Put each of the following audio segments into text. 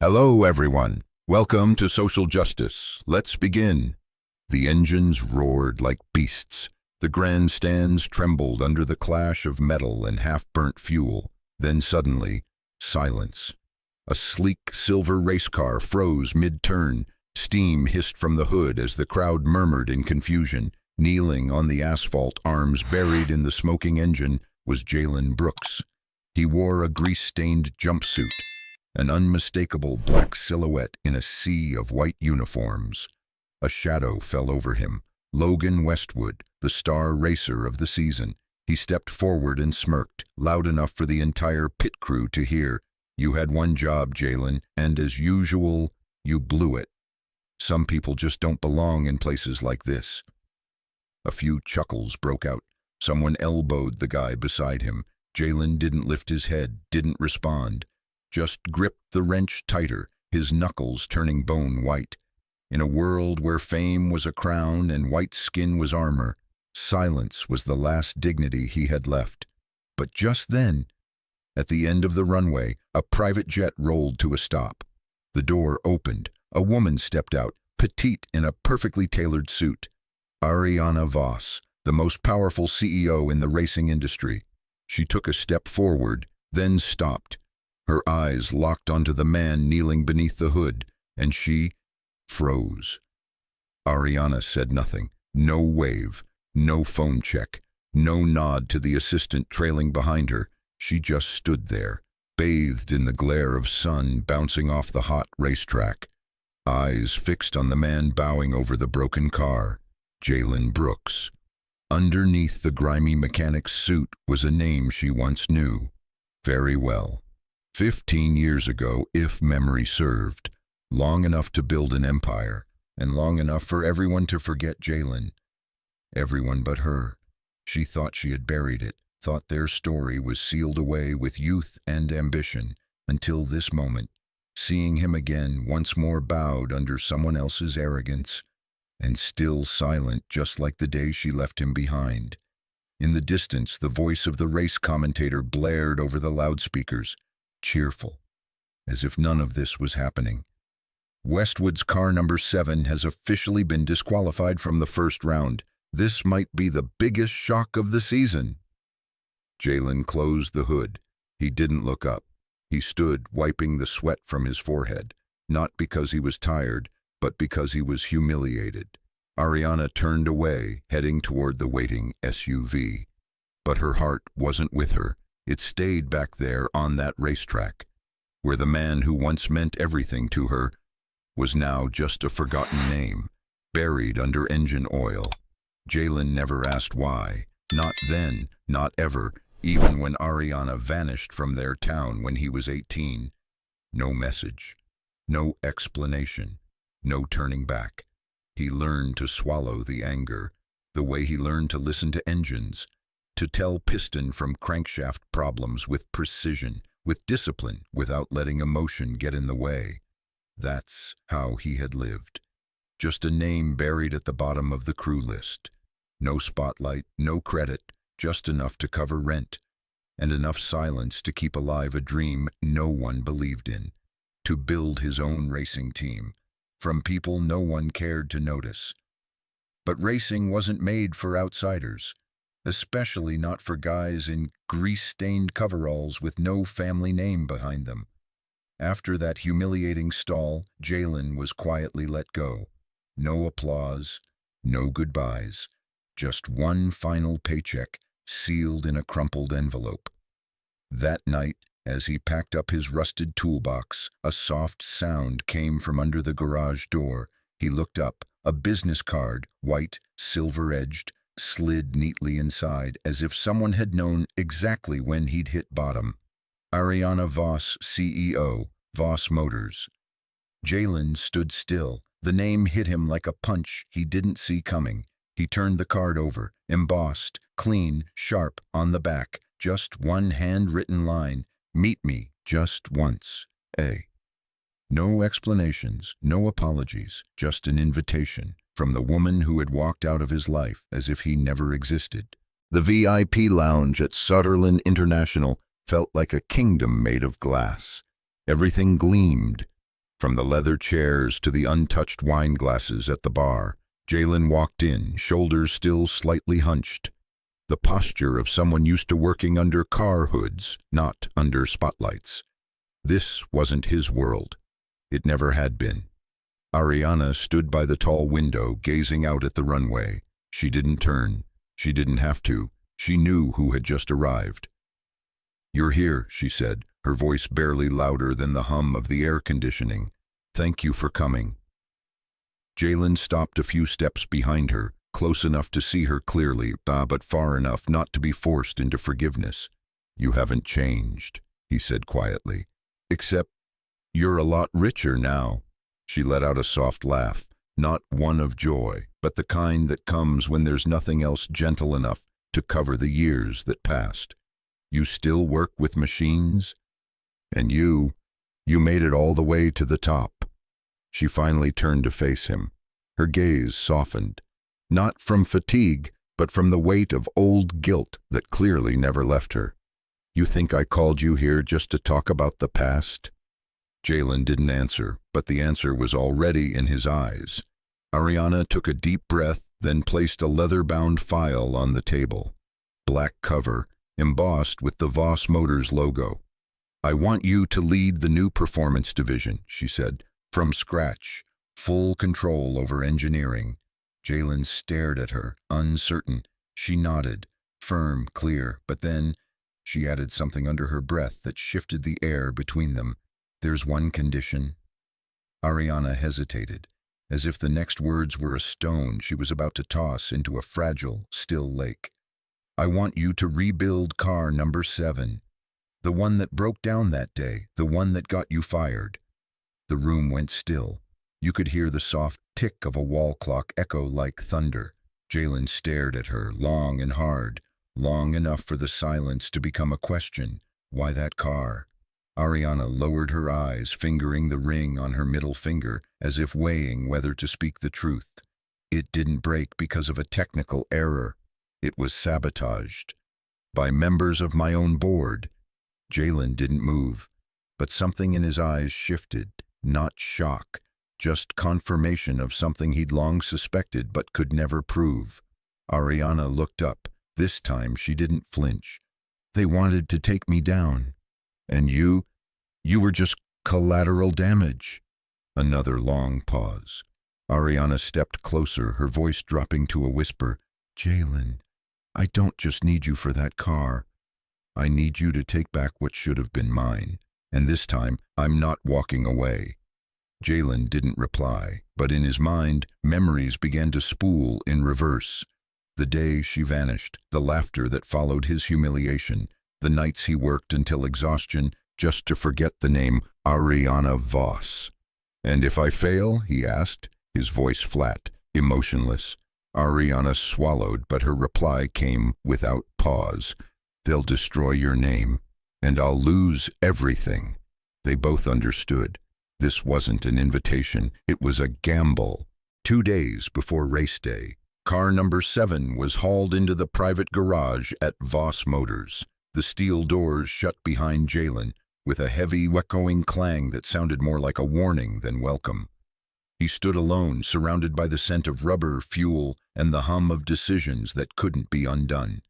Hello, everyone. Welcome to Social Justice. Let's begin. The engines roared like beasts. The grandstands trembled under the clash of metal and half-burnt fuel. Then suddenly, silence. A sleek silver race car froze mid-turn. Steam hissed from the hood as the crowd murmured in confusion. Kneeling on the asphalt, arms buried in the smoking engine, was Jalen Brooks. He wore a grease-stained jumpsuit, an unmistakable black silhouette in a sea of white uniforms. A shadow fell over him. Logan Westwood, the star racer of the season. He stepped forward and smirked, loud enough for the entire pit crew to hear. "You had one job, Jalen, and as usual, you blew it. Some people just don't belong in places like this." A few chuckles broke out. Someone elbowed the guy beside him. Jalen didn't lift his head, didn't respond. Just gripped the wrench tighter, his knuckles turning bone white. In a world where fame was a crown and white skin was armor, silence was the last dignity he had left. But just then, at the end of the runway, a private jet rolled to a stop. The door opened. A woman stepped out, petite in a perfectly tailored suit. Ariana Voss, the most powerful CEO in the racing industry. She took a step forward, then stopped. Her eyes locked onto the man kneeling beneath the hood, and she froze. Ariana said nothing. No wave, no phone check, no nod to the assistant trailing behind her. She just stood there, bathed in the glare of sun bouncing off the hot racetrack. Eyes fixed on the man bowing over the broken car. Jalen Brooks. Underneath the grimy mechanic's suit was a name she once knew very well. 15 years ago, if memory served. Long enough to build an empire, and long enough for everyone to forget Jalen. Everyone but her. She thought she had buried it, thought their story was sealed away with youth and ambition, until this moment, seeing him again, once more bowed under someone else's arrogance, and still silent, just like the day she left him behind. In the distance, the voice of the race commentator blared over the loudspeakers, cheerful, as if none of this was happening. "Westwood's car number 7 has officially been disqualified from the first round. This might be the biggest shock of the season." Jalen closed the hood. He didn't look up. He stood, wiping the sweat from his forehead, not because he was tired, but because he was humiliated. Ariana turned away, heading toward the waiting SUV. But her heart wasn't with her. It stayed back there on that racetrack, where the man who once meant everything to her was now just a forgotten name, buried under engine oil. Jalen never asked why. Not then, not ever, even when Ariana vanished from their town when he was 18. No message, no explanation. No turning back. He learned to swallow the anger, the way he learned to listen to engines, to tell piston from crankshaft problems with precision, with discipline, without letting emotion get in the way. That's how he had lived. Just a name buried at the bottom of the crew list. No spotlight, no credit, just enough to cover rent, and enough silence to keep alive a dream no one believed in, to build his own racing team. From people no one cared to notice. But racing wasn't made for outsiders, especially not for guys in grease-stained coveralls with no family name behind them. After that humiliating stall, Jalen was quietly let go. No applause, no goodbyes, just one final paycheck sealed in a crumpled envelope. That night, as he packed up his rusted toolbox, a soft sound came from under the garage door. He looked up. A business card, white, silver-edged, slid neatly inside, as if someone had known exactly when he'd hit bottom. Ariana Voss, CEO, Voss Motors. Jalen stood still. The name hit him like a punch he didn't see coming. He turned the card over, embossed, clean, sharp, on the back. Just one handwritten line. "Meet me just once, A." No explanations, no apologies, just an invitation from the woman who had walked out of his life as if he never existed. The VIP lounge at Sutherland International felt like a kingdom made of glass. Everything gleamed, From the leather chairs to the untouched wine glasses at the bar, Jalen walked in, shoulders still slightly hunched. The posture of someone used to working under car hoods, not under spotlights. This wasn't his world. It never had been. Ariana stood by the tall window, gazing out at the runway. She didn't turn. She didn't have to. She knew who had just arrived. "You're here," she said, her voice barely louder than the hum of the air conditioning. "Thank you for coming." Jalen stopped a few steps behind her, close enough to see her clearly, but far enough not to be forced into forgiveness. "You haven't changed," he said quietly. "Except you're a lot richer now." She let out a soft laugh, not one of joy, but the kind that comes when there's nothing else gentle enough to cover the years that passed. "You still work with machines? And you made it all the way to the top." She finally turned to face him. Her gaze softened, not from fatigue, but from the weight of old guilt that clearly never left her. "You think I called you here just to talk about the past?" Jalen didn't answer, but the answer was already in his eyes. Ariana took a deep breath, then placed a leather-bound file on the table. Black cover, embossed with the Voss Motors logo. "I want you to lead the new performance division," she said, "from scratch, full control over engineering." Jalen stared at her, uncertain. She nodded, firm, clear, but then she added something under her breath that shifted the air between them. "There's one condition." Ariana hesitated, as if the next words were a stone she was about to toss into a fragile, still lake. "I want you to rebuild car number 7. The one that broke down that day, the one that got you fired." The room went still. You could hear the soft tick of a wall clock echo like thunder. Jalen stared at her, long and hard, long enough for the silence to become a question. Why that car? Ariana lowered her eyes, fingering the ring on her middle finger, as if weighing whether to speak the truth. "It didn't break because of a technical error. It was sabotaged. By members of my own board." Jalen didn't move, but something in his eyes shifted, not shock, just confirmation of something he'd long suspected but could never prove. Ariana looked up. This time she didn't flinch. "They wanted to take me down. And you were just collateral damage." Another long pause. Ariana stepped closer, her voice dropping to a whisper. "Jalen, I don't just need you for that car. I need you to take back what should have been mine. And this time, I'm not walking away." Jalen didn't reply, but in his mind, memories began to spool in reverse. The day she vanished, the laughter that followed his humiliation, the nights he worked until exhaustion just to forget the name Ariana Voss. "And if I fail?" he asked, his voice flat, emotionless. Ariana swallowed, but her reply came without pause. "They'll destroy your name, and I'll lose everything." They both understood. This wasn't an invitation, it was a gamble. 2 days before race day, car number 7 was hauled into the private garage at Voss Motors. The steel doors shut behind Jalen, with a heavy, echoing clang that sounded more like a warning than welcome. He stood alone, surrounded by the scent of rubber, fuel, and the hum of decisions that couldn't be undone.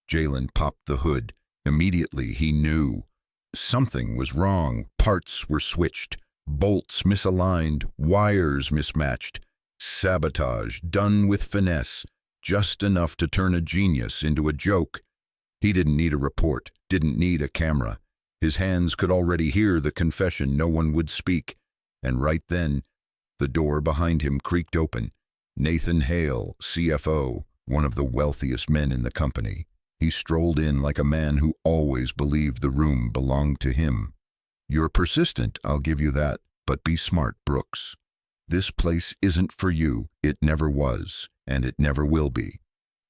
Jalen popped the hood. Immediately he knew. Something was wrong. Parts were switched, bolts misaligned, wires mismatched. Sabotage, done with finesse, just enough to turn a genius into a joke. He didn't need a report, didn't need a camera. His hands could already hear the confession no one would speak. And right then, the door behind him creaked open. Nathan Hale, CFO, one of the wealthiest men in the company. He strolled in like a man who always believed the room belonged to him. "You're persistent, I'll give you that, but be smart, Brooks. This place isn't for you. It never was, and it never will be."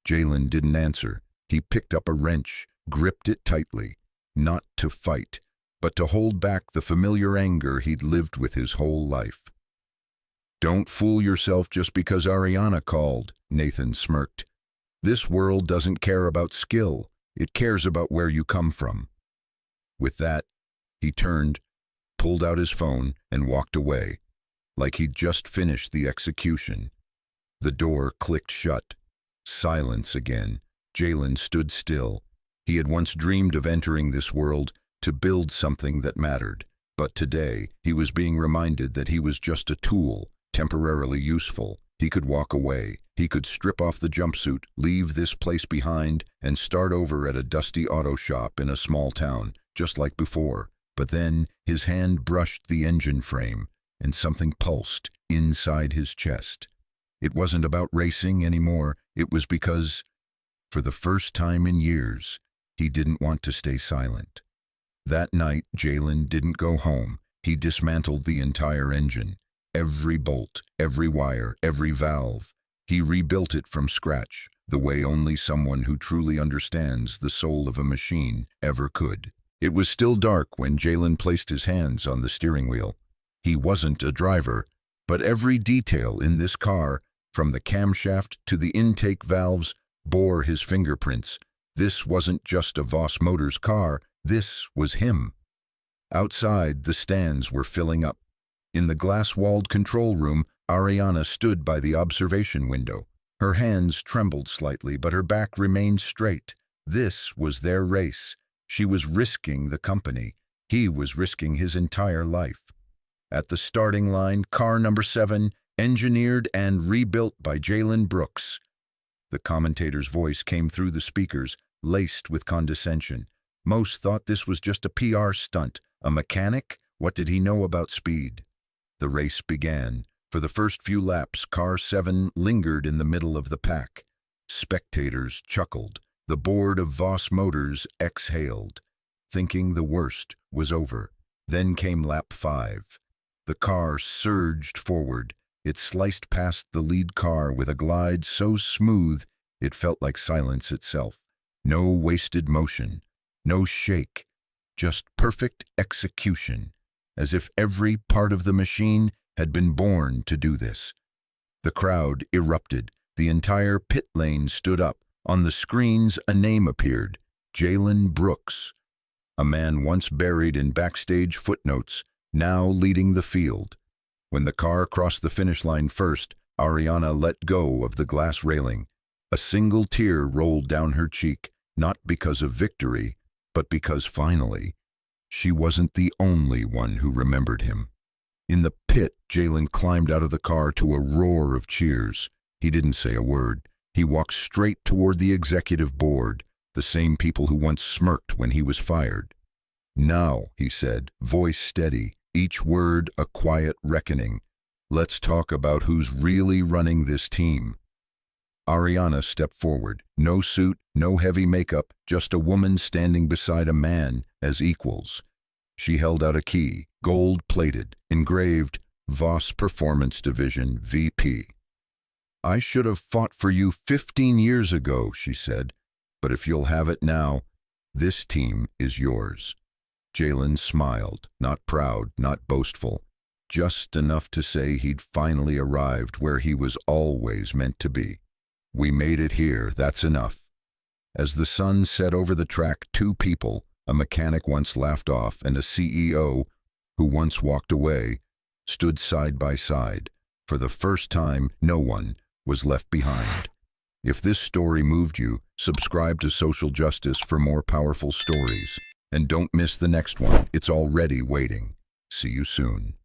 Jalen didn't answer. He picked up a wrench, gripped it tightly, not to fight, but to hold back the familiar anger he'd lived with his whole life. "Don't fool yourself just because Ariana called," Nathan smirked. "This world doesn't care about skill. It cares about where you come from." With that, he turned, pulled out his phone and walked away, like he'd just finished the execution. The door clicked shut. Silence again. Jalen stood still. He had once dreamed of entering this world to build something that mattered, but today he was being reminded that he was just a tool, temporarily useful. He could walk away. He could strip off the jumpsuit, leave this place behind, and start over at a dusty auto shop in a small town, just like before. But then his hand brushed the engine frame, and something pulsed inside his chest. It wasn't about racing anymore. It was because, for the first time in years, he didn't want to stay silent. That night, Jalen didn't go home. He dismantled the entire engine. Every bolt, every wire, every valve. He rebuilt it from scratch, the way only someone who truly understands the soul of a machine ever could. It was still dark when Jalen placed his hands on the steering wheel. He wasn't a driver, but every detail in this car, from the camshaft to the intake valves, bore his fingerprints. This wasn't just a Voss Motors car, this was him. Outside, the stands were filling up. In the glass-walled control room, Ariana stood by the observation window. Her hands trembled slightly, but her back remained straight. This was their race. She was risking the company. He was risking his entire life. At the starting line, car number 7, engineered and rebuilt by Jalen Brooks. The commentator's voice came through the speakers, laced with condescension. Most thought this was just a PR stunt. A mechanic? What did he know about speed? The race began. For the first few laps, car 7 lingered in the middle of the pack. Spectators chuckled. The board of Voss Motors exhaled, thinking the worst was over. Then came lap 5. The car surged forward. It sliced past the lead car with a glide so smooth it felt like silence itself. No wasted motion, no shake, just perfect execution, as if every part of the machine had been born to do this. The crowd erupted. The entire pit lane stood up. On the screens, a name appeared: Jalen Brooks, a man once buried in backstage footnotes, now leading the field. When the car crossed the finish line first, Ariana let go of the glass railing. A single tear rolled down her cheek, not because of victory, but because finally, she wasn't the only one who remembered him. In the pit, Jalen climbed out of the car to a roar of cheers. He didn't say a word. He walked straight toward the executive board, the same people who once smirked when he was fired. "Now," he said, voice steady, each word a quiet reckoning, "let's talk about who's really running this team." Ariana stepped forward. No suit, no heavy makeup, just a woman standing beside a man as equals. She held out a key, gold-plated, engraved, Voss Performance Division, VP. "I should have fought for you 15 years ago," she said, "but if you'll have it now, this team is yours." Jalen smiled, not proud, not boastful, just enough to say he'd finally arrived where he was always meant to be. "We made it here, that's enough." As the sun set over the track, two people, a mechanic once laughed off and a CEO who once walked away, stood side by side. For the first time, no one was left behind. If this story moved you, subscribe to Social Justice for more powerful stories. And don't miss the next one. It's already waiting. See you soon.